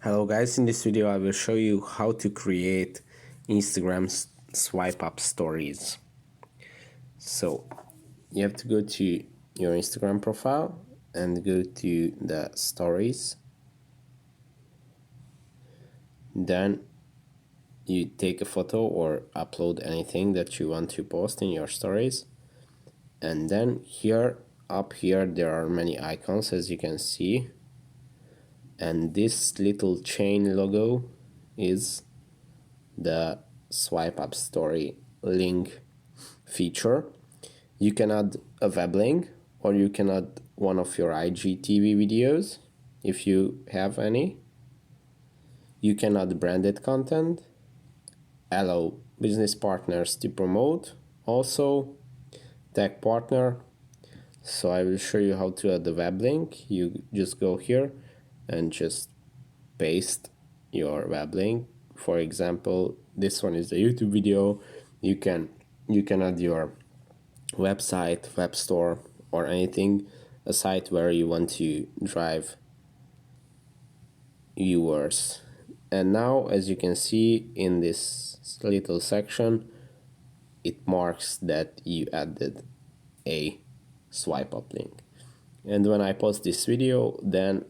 Hello guys, in this video I will show you how to create Instagram swipe up stories. So you have to go to your Instagram profile and go to the stories. Then you take a photo or upload anything that you want to post in your stories. And then up here there are many icons, as you can see. And this little chain logo is the swipe up story link feature. You can add a web link, or you can add one of your IGTV videos if you have any. You can add branded content, allow business partners to promote, also tag partner. So I will show you how to add the web link. You just go here and just paste your web link. For example, this one is the YouTube video. You can add your website, web store, or anything, a site where you want to drive viewers. And now, as you can see in this little section, it marks that you added a swipe up link. And when I post this video, then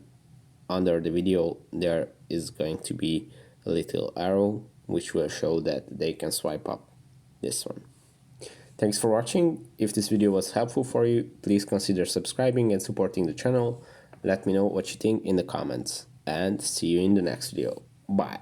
under the video there is going to be a little arrow which will show that they can swipe up this one. Thanks for watching. If this video was helpful for you, please consider subscribing and supporting the channel. Let me know what you think in the comments, and see you in the next video. Bye.